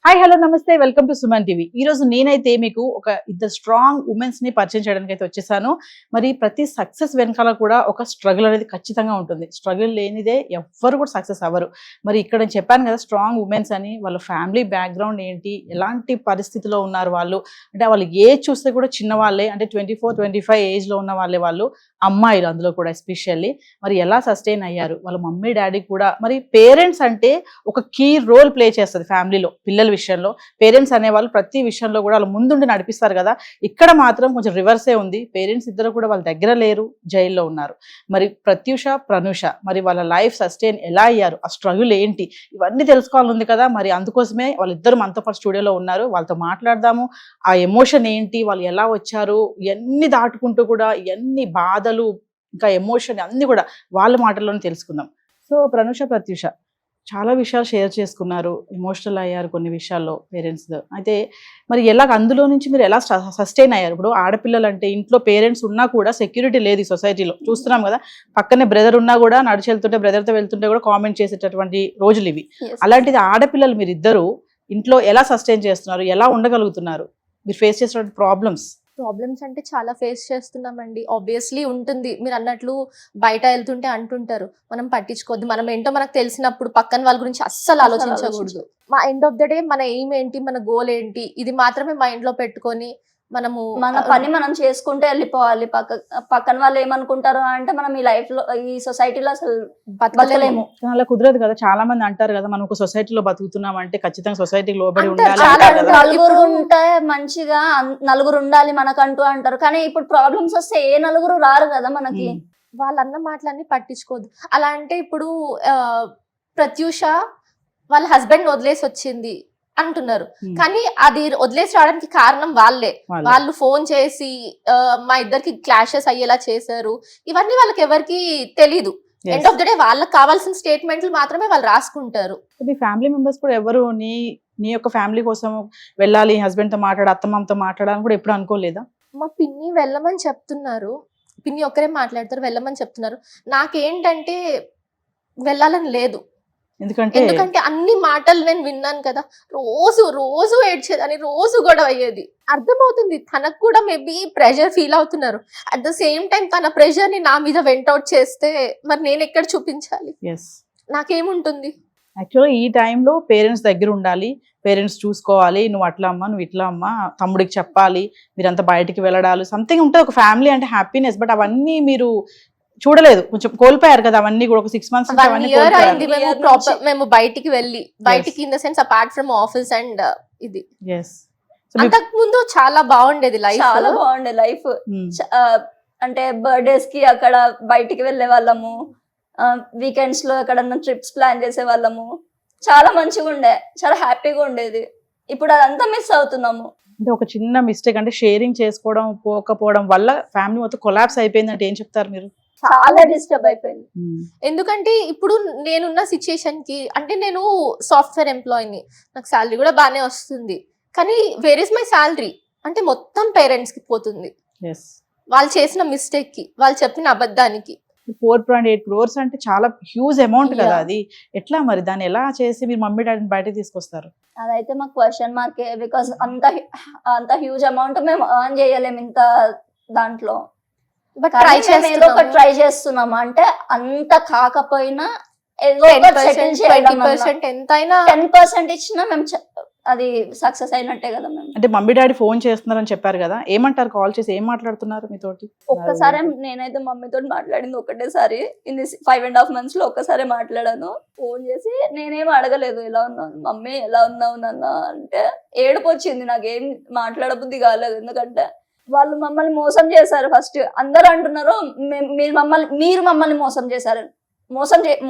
Hi hello నమస్తే welcome to Suman TV. ఈ రోజు నేనైతే మీకు ఒక ఇద్దరు స్ట్రాంగ్ ఉమెన్స్ ని పరిచయం చేయడానికి అయితే వచ్చేసాను. మరి ప్రతి సక్సెస్ వెనకాల కూడా ఒక స్ట్రగుల్ అనేది ఖచ్చితంగా ఉంటుంది. స్ట్రగుల్ లేనిదే ఎవ్వరు కూడా సక్సెస్ అవ్వరు. మరి ఇక్కడ నేను చెప్పాను కదా స్ట్రాంగ్ ఉమెన్స్ అని. వాళ్ళ ఫ్యామిలీ బ్యాక్గ్రౌండ్ ఏంటి, ఎలాంటి పరిస్థితిలో ఉన్నారు వాళ్ళు, అంటే వాళ్ళు ఏజ్ చూస్తే కూడా చిన్న వాళ్ళే, అంటే 24-25 ఏజ్ లో ఉన్న వాళ్ళే వాళ్ళు, అమ్మాయిలు అందులో కూడా ఎస్పెషల్లీ. మరి ఎలా సస్టైన్ అయ్యారు వాళ్ళ మమ్మీ డాడీ కూడా. మరి పేరెంట్స్ అంటే ఒక కీ రోల్ ప్లే చేస్తుంది ఫ్యామిలీలో. పిల్లల విషయంలో పేరెంట్స్ అనేవాళ్ళు ప్రతి విషయంలో కూడా వాళ్ళు ముందుండి నడిపిస్తారు కదా. ఇక్కడ మాత్రం కొంచెం రివర్సే ఉంది. పేరెంట్స్ ఇద్దరు కూడా వాళ్ళ దగ్గర లేరు, జైల్లో ఉన్నారు. మరి ప్రత్యూష ప్రనూష మరి వాళ్ళ లైఫ్ సస్టైన్ ఎలా అయ్యారు, ఆ స్ట్రగుల్ ఏంటి, ఇవన్నీ తెలుసుకోవాలని ఉంది కదా. మరి అందుకోసమే వాళ్ళిద్దరు మనతో పాటు స్టూడియోలో ఉన్నారు. వాళ్ళతో మాట్లాడదాము. ఆ ఎమోషన్ ఏంటి, వాళ్ళు ఎలా వచ్చారు, ఇవన్నీ దాటుకుంటూ కూడా ఇవన్నీ బాధలు ఇంకా ఎమోషన్ అన్ని కూడా వాళ్ళ మాటల్లోనే తెలుసుకుందాం. సో ప్రనూష ప్రత్యూష చాలా విషయాలు షేర్ చేసుకున్నారు, ఎమోషనల్ అయ్యారు కొన్ని విషయాల్లో పేరెంట్స్. అయితే మరి ఎలా అందులో నుంచి మీరు ఎలా సస్టైన్ అయ్యారు? ఇప్పుడు ఆడపిల్లలు అంటే ఇంట్లో పేరెంట్స్ ఉన్నా కూడా సెక్యూరిటీ లేదు ఈ సొసైటీలో, చూస్తున్నాం కదా. పక్కనే బ్రదర్ ఉన్నా కూడా నడిచి వెళ్తుంటే, బ్రదర్తో వెళ్తుంటే కూడా కామెంట్ చేసేటటువంటి రోజులు ఇవి. అలాంటిది ఆడపిల్లలు మీరు ఇద్దరు ఇంట్లో ఎలా సస్టైన్ చేస్తున్నారు, ఎలా ఉండగలుగుతున్నారు, మీరు ఫేస్ చేసినటువంటి ప్రాబ్లమ్స్ అంటే చాలా ఫేస్ చేస్తున్నామండి. ఆబ్వియస్లీ ఉంటుంది. మీరు అన్నట్లు బయట వెళ్తుంటే అంటుంటారు, మనం పట్టించుకోవద్దు, మనం ఏంటో మనకు తెలిసినప్పుడు పక్కన వాళ్ళ గురించి అస్సలు ఆలోచించకూడదు. మా ఎండ్ ఆఫ్ ద డే మన ఎయిమ్ ఏంటి, మన గోల్ ఏంటి, ఇది మాత్రమే మైండ్ లో పెట్టుకొని మనము మన పని మనం చేసుకుంటే వెళ్ళిపోవాలి. పక్కన వాళ్ళు ఏమనుకుంటారు అంటే మనం ఈ లైఫ్ లో, ఈ సొసైటీలో అసలు బతకలేము. అలా కుదరదు కదా. చాలా మంది అంటారు కదా, మనం ఒక సొసైటీలో బతుకుతున్నాం అంటే ఖచ్చితంగా సొసైటీకి లోబడి చాలా ఉండాలి, నలుగురు ఉంటే మంచిగా, నలుగురు ఉండాలి మనకంటూ అంటారు. కానీ ఇప్పుడు ప్రాబ్లమ్స్ వస్తే ఏ నలుగురు రారు కదా మనకి. వాళ్ళన్న మాటలన్నీ పట్టించుకోవద్దు. అలా అంటే ఇప్పుడు ప్రత్యూష వాళ్ళ హస్బెండ్ వదిలేసి వచ్చింది అంటున్నారు, కానీ అది వదిలేసి రావడానికి కారణం వాళ్ళే. వాళ్ళు ఫోన్ చేసి మా ఇద్దరికి క్లాషెస్ అయ్యేలా చేశారు. ఇవన్నీ వాళ్ళకి ఎవరికి తెలీదు. ఎండ్ ఆఫ్ ద డే వాళ్ళకి కావాల్సిన స్టేట్మెంట్లు మాత్రమే వాళ్ళు రాసుకుంటారు. మీ ఫ్యామిలీ మెంబర్స్ కూడా ఎవరు నీ యొక్క ఫ్యామిలీ కోసం వెళ్ళాలి, హస్బెండ్ తో మాట్లాడి అత్తమ్మతో మాట్లాడాలని కూడా ఎప్పుడు అనుకోలేదా? మా పిన్ని వెళ్ళమని చెప్తున్నారు, పిన్ని ఒక్కరే మాట్లాడతారు, వెళ్ళమని చెప్తున్నారు. నాకేంటంటే వెళ్ళాలని లేదు. ఎందుకంటే అన్ని మాటలు నేను విన్నాను కదా. రోజు ఏడ్చేదని, రోజు గొడవ అయ్యేది. అర్థమవుతుంది తనకు కూడా మేబీ ప్రెషర్ ఫీల్ అవుతున్నారు. అట్ ద సేమ్ టైం తన ప్రెషర్ ని నా మీద వెంట్ అవుట్ చేస్తే మరి నేను ఎక్కడ చూపించాలి, నాకేముంటుంది? యాక్చువల్గా ఈ టైంలో పేరెంట్స్ దగ్గర ఉండాలి, పేరెంట్స్ చూసుకోవాలి. నువ్వు అట్లా అమ్మా, నువ్వు ఇట్లా అమ్మా, తమ్ముడికి చెప్పాలి, మీరంతా బయటికి వెళ్ళడాలు సంథింగ్ ఉంటుంది ఒక ఫ్యామిలీ అంటే హ్యాపీనెస్. బట్ అవన్నీ మీరు చూడలేదు, కొంచెం కోల్పోయారు కదా అవన్నీ కూడా. ఒక 6 months మేము బయటికి వెళ్ళి, బయటికి in the sense apart from office and ఇది. అంతకు ముందు చాలా బాగుండేది లైఫ్, చాలా బాగుండేది లైఫ్. అంటే బర్త్డేస్ కి అక్కడ బయటికి వెళ్ళే వాళ్ళము, వీకెండ్స్ లో ఎక్కడన్నా ట్రిప్స్ ప్లాన్ చేసే వాళ్ళము. చాలా మంచిగా ఉండే, చాలా హ్యాపీగా ఉండేది. ఇప్పుడు అదంతా మిస్ అవుతున్నాము. అంటే ఒక చిన్న మిస్టేక్, అంటే షేరింగ్ చేసుకోవడం పోకపోవడం వల్ల ఫ్యామిలీ మొత్తం కొలాప్స్ అయిపోయింది అంటే ఏం చెప్తారు మీరు? చాలా డిస్టర్బ్ అయిపోయింది. ఎందుకంటే ఇప్పుడు నేనున్న సిచ్యుయేషన్ కి, అంటే నేను సాఫ్ట్వేర్ ఎంప్లాయీని, నాకు శాలరీ కూడా బాగానే వస్తుంది, కానీ వేర్ ఇస్ మై శాలరీ అంటే మొత్తం పేరెంట్స్ కి పోతుంది. వాళ్ళు చేసిన మిస్టేక్ కి, వాళ్ళు చెప్పిన అబద్ధానికి. 4.8 crores అంటే చాలా హ్యూజ్ అమౌంట్ కదా. అది ఎట్లా మరి దాన్ని ఎలా చేసి మీరు మమ్మీ డాడీని బయటకు తీసుకొస్తారు? అదైతే మాకు క్వశ్చన్ మార్కే. బికాస్ అంత హ్యూజ్ అమౌంట్ మేము ఎర్న్ చేయలేము ఇంత దాంట్లో. బట్ ఏదో ఒక ట్రై చేస్తున్నాం. అంటే అంత కాకపోయినా ఏదో 20% ఎంతైనా 10% ఇచ్చినా మేము అది సక్సెస్ అయినట్టే కదా మేము. అంటే మమ్మీ డాడీ ఫోన్ చేస్తున్నారని చెప్పారు కదా, ఏమంటారు? కాల్ చేసి ఏం మాట్లాడుతున్నారు మీతోటి? ఒక్కసారి నేనైతే మమ్మీతో మాట్లాడింది ఒకటేసారి, ఇన్ 5.5 months లో ఒక్కసారి మాట్లాడాను. ఫోన్ చేసి నేనేం అడగలేదు, ఎలా ఉన్నాను మమ్మీ, ఎలా ఉన్నావు నాన్న అంటే. ఏడుపు వచ్చింది, నాకేం మాట్లాడబుద్ధి కాలేదు. ఎందుకంటే వాళ్ళు మమ్మల్ని మోసం చేశారు. ఫస్ట్ అందరూ అంటున్నారు మీరు మమ్మల్ని మోసం చేశారు.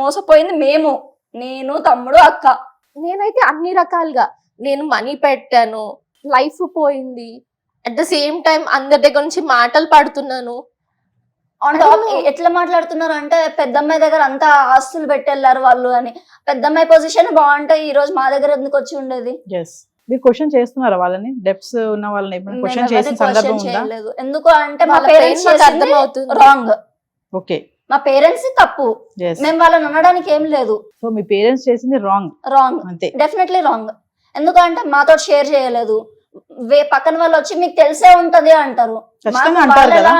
మోసపోయింది మేము, నేను, తమ్ముడు, అక్క. నేనైతే అన్ని రకాలుగా నేను మనీ పెట్టాను, లైఫ్ పోయింది. అట్ ద సేమ్ టైం అందరి దగ్గర నుంచి మాటలు పడుతున్నాను. ఎట్లా మాట్లాడుతున్నారు అంటే పెద్దమ్మాయి దగ్గర అంతా ఆస్తులు పెట్టెళ్ళారు వాళ్ళు అని. పెద్దమ్మాయి పొజిషన్ బాగుంటే ఈ రోజు మా దగ్గర ఎందుకు వచ్చి ఉండేది? మీరు క్వశ్చన్ చేస్తున్నారా వాళ్ళని? డెప్స్ ఉన్న వాళ్ళని క్వశ్చన్ చేసిన సందర్భం ఉందా? ఎందుకు అంటే మా పేరెంట్స్ రాంగ్. ఓకే, మా పేరెంట్స్ తప్పు, మేము వాళ్ళని అనడానికి ఏం లేదు. సో మీ పేరెంట్స్ చేసింది రాంగ్ అంతే, డెఫినెట్లీ రాంగ్. ఎందుకంటే మాతో షేర్ చేయలేదు. పక్కన వాళ్ళు వచ్చి మీకు తెలిసే ఉంటది అంటారు. ఖచ్చితంగా అంటారు కదా.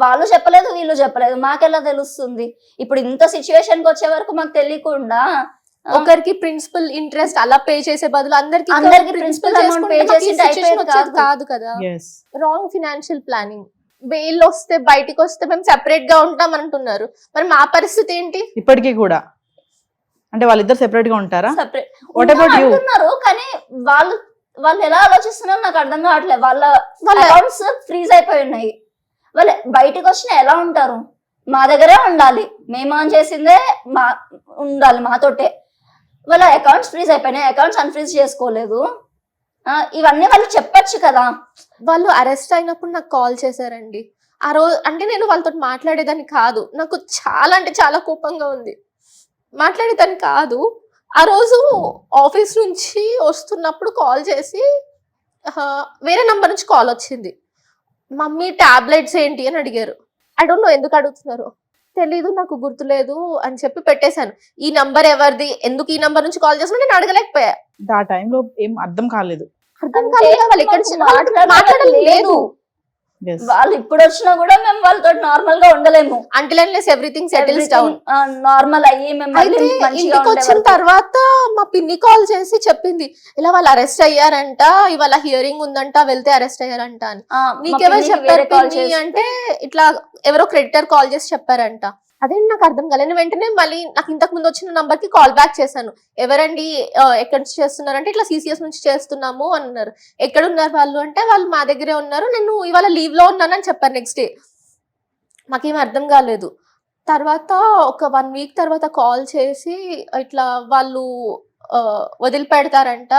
వాళ్ళు చెప్పలేదు, వీళ్ళు చెప్పలేదు, మాకెలా తెలుస్తుంది? ఇప్పుడు ఇంత సిచ్యువేషన్ కి వచ్చే వరకు మాకు తెలియకుండా ఒకరికి ప్రిన్సిపల్ ఇంట్రెస్ట్ అలా పే చేసే బదులు అందరికి ప్రిన్సిపల్ అమౌంట్ పే చేసి కాదు కదా. Yes. Wrong financial planning. Bail వస్తే బయటికి వస్తే మేము సెపరేట్ గా ఉంటాం అంటున్నారు. మరి మా పరిస్థితి ఏంటి? ఇప్పటికీ కూడా అంటే వాళ్ళిద్దరు సెపరేట్ గా ఉంటారా? Separate What about you? అంటున్నారు, కానీ వాళ్ళు ఎలా ఆలోచిస్తున్నారో నాకు అర్థం కావట్లేదు. వాళ్ళ అకౌంట్స్ ఫ్రీజ్ అయిపోయి ఉన్నాయి. వాళ్ళు బయటకు వచ్చినా ఎలా ఉంటారు? మా దగ్గరే ఉండాలి, మేము ఆన్ చేసిందే ఉండాలి మాతోటే. వాళ్ళ అకౌంట్స్ ఫ్రీజ్ అయిపోయినాయి, అకౌంట్స్ అన్ఫ్రీజ్ చేసుకోలేదు. ఇవన్నీ వాళ్ళు చెప్పొచ్చు కదా. వాళ్ళు అరెస్ట్ అయినప్పుడు నాకు కాల్ చేశారండి. ఆ రోజు అంటే నేను వాళ్ళతో మాట్లాడేదాన్ని కాదు, నాకు చాలా అంటే చాలా కోపంగా ఉంది, మాట్లాడేదాన్ని కాదు. ఆ రోజు ఆఫీస్ నుంచి వస్తున్నప్పుడు కాల్ చేసి వేరే నంబర్ నుంచి కాల్ వచ్చింది. మమ్మీ టాబ్లెట్స్ ఏంటి అని అడిగారు. ఐ డోంట్ నో ఎందుకు అడుగుతున్నారు, తెలీదు, నాకు గుర్తులేదు అని చెప్పి పెట్టేశాను. ఈ నంబర్ ఎవరిది, ఎందుకు ఈ నంబర్ నుంచి కాల్ చేస్తున్నా నేను అడగలేకపోయా. ఆ టైంలో ఏం అర్థం కాలేదు. అర్థం కాలేదు, వాళ్ళు ఇక్కడ నుంచి మాట్లాడలేదు. Yes. వాళ్ళు ఇప్పుడు వచ్చినా కూడా మేము వాళ్ళతో నార్మల్ గా ఉండలేము. Until and less everything settles down. Normal అయ్యి మేము అయితే ఇంటికి వచ్చిన తర్వాత మా పిన్ని కాల్ చేసి చెప్పింది, ఇలా వాళ్ళు అరెస్ట్ అయ్యారంట, ఇవాళ హియరింగ్ ఉందంట, వెళ్తే అరెస్ట్ అయ్యారంట అని. నీకెవరు చెప్పారు పిన్ని అంటే, ఇట్లా ఎవరో క్రెడిటర్ కాల్ చేసి చెప్పారంట. అదేంటి నాకు అర్థం కాలేదు. వెంటనే మళ్ళీ నాకు ఇంతకు ముందు వచ్చిన నంబర్ కి కాల్ బ్యాక్ చేశాను. ఎవరండి, ఎక్కడి నుంచి చేస్తున్నారంటే ఇట్లా CCS నుంచి చేస్తున్నాము అన్నారు. ఎక్కడున్నారు వాళ్ళు అంటే, వాళ్ళు మా దగ్గరే ఉన్నారు, నేను ఇవాళ లీవ్ లో ఉన్నానని చెప్పారు. నెక్స్ట్ డే మాకేం అర్థం కాలేదు. తర్వాత ఒక 1 వీక్ తర్వాత కాల్ చేసి ఇట్లా వాళ్ళు వదిలిపెడతారంట,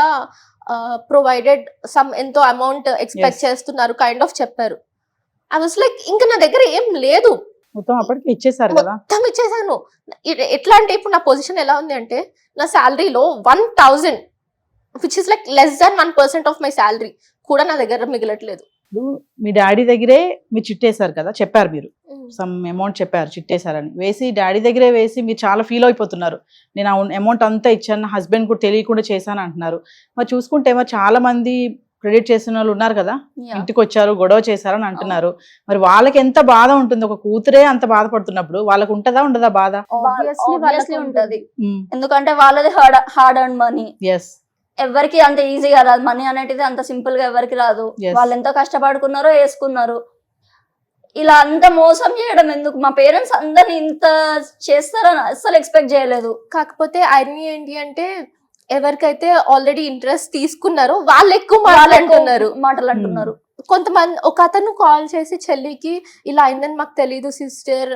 ప్రొవైడెడ్ సమ్ ఎంతో అమౌంట్ ఎక్స్పెక్ట్ చేస్తున్నారు కైండ్ ఆఫ్ చెప్పారు. ఐ వాస్ లైక్, ఇంకా నా దగ్గర ఏం లేదు, మొత్తం అప్పటికి ఇచ్చేసారు కదా. మొత్తం ఇచ్చేసాను. ఎట్లా అంటే ఇప్పుడు నా పొజిషన్ ఎలా ఉంది అంటే, నా శాలరీలో 1000 which is like less than 1% of my salary కూడా నా దగ్గర మిగలట్లేదు. మీ డాడీ దగ్గరే మీరు చిట్టేశారు కదా, చెప్పారు మీరు సమ్ అమౌంట్ చెప్పారు చిట్టేశారని. వేసి డాడీ దగ్గరే వేసి మీరు చాలా ఫీల్ అయిపోతున్నారు. నేను ఆ అమౌంట్ అంతా ఇచ్చాను, హస్బెండ్ కూడా తెలియకుండా చేశాను అంటున్నారు. మరి చూసుకుంటే మరి చాలా మంది క్రెడిట్ చేసిన వాళ్ళు ఉన్నారు కదా, ఇంటికి వచ్చారు గొడవ చేశారని అంటున్నారు. మరి వాళ్ళకి ఎంత బాధ ఉంటుంది? ఒక కూతురే అంత బాధపడుతున్నప్పుడు వాళ్ళకి ఉంటదా ఉండదా బాధ? ఆబ్వియస్లీ ఉంటది. ఎందుకంటే వాళ్ళది హార్డ్ అండ్ మనీ. ఎస్. ఎవరికి అంత ఈజీగా రాదు మనీ అనేది, అంత సింపుల్ గా ఎవరికి రాదు. వాళ్ళు ఎంత కష్టపడుకున్నారో వేసుకున్నారు. ఇలా అంత మోసం చేయడం ఎందుకు? మా పేరెంట్స్ అందరిని ఇంత చేస్తారని అస్సలు ఎక్స్పెక్ట్ చేయలేదు. కాకపోతే ఐరనీ ఏంటి అంటే, ఎవరికైతే ఆల్రెడీ ఇంట్రెస్ట్ తీసుకున్నారో వాళ్ళు ఎక్కువ మాటలు అంటున్నారు. కొంతమంది ఒక అతను కాల్ చేసి చెల్లికి ఇలా అయిందని మాకు తెలీదు సిస్టర్,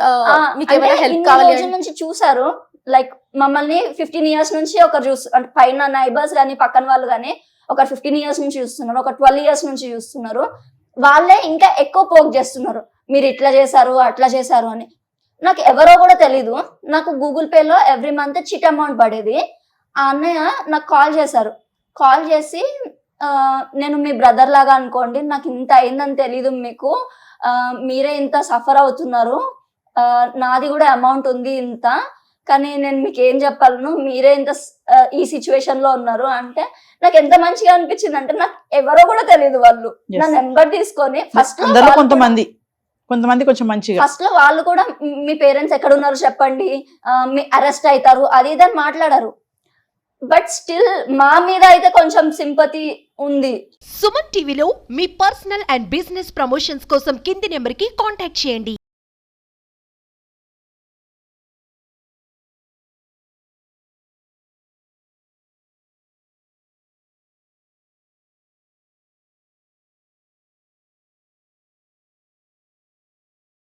మీకు ఏమైనా హెల్ప్ కావాలి నుంచి చూసారు. లైక్ మమ్మల్ని 15 years నుంచి ఒకరు అంటే పైన నైబర్స్ గానీ పక్కన వాళ్ళు గానీ ఒక 15 years నుంచి చూస్తున్నారు, ఒక 12 years నుంచి చూస్తున్నారు. వాళ్ళే ఇంకా ఎక్కువ పోక్ చేస్తున్నారు, మీరు ఇట్లా చేశారు అట్లా చేశారు అని. నాకు ఎవరో కూడా తెలీదు. నాకు గూగుల్ పేలో ఎవ్రీ మంత్ చిట్ అమౌంట్ పడేది. ఆ అన్నయ్య నాకు కాల్ చేశారు. కాల్ చేసి, నేను మీ బ్రదర్ లాగా అనుకోండి, నాకు ఇంత అయిందని తెలీదు మీకు, మీరే ఇంత సఫర్ అవుతున్నారు, నాది కూడా అమౌంట్ ఉంది ఇంత, కానీ నేను మీకు ఏం చెప్పాలను, మీరే ఇంత ఈ సిచ్యువేషన్ లో ఉన్నారు అంటే నాకు ఎంత మంచిగా అనిపించింది అంటే, నాకు ఎవరో కూడా తెలియదు. వాళ్ళు నా నెంబర్ తీసుకొని ఫస్ట్ కొంతమంది కొంచెం మంచిగా ఫస్ట్ లో వాళ్ళు కూడా మీ పేరెంట్స్ ఎక్కడ ఉన్నారు చెప్పండి, మీ అరెస్ట్ అవుతారు అది ఇదని మాట్లాడారు. బట్ స్టిల్ మా మీద అయితే కొంచెం సింపతి ఉంది. సుమన్ టీవీలో మీ పర్సనల్ అండ్ బిజినెస్ ప్రమోషన్స్ కోసం కింది నెంబర్ కి కాంటాక్ట్ చేయండి.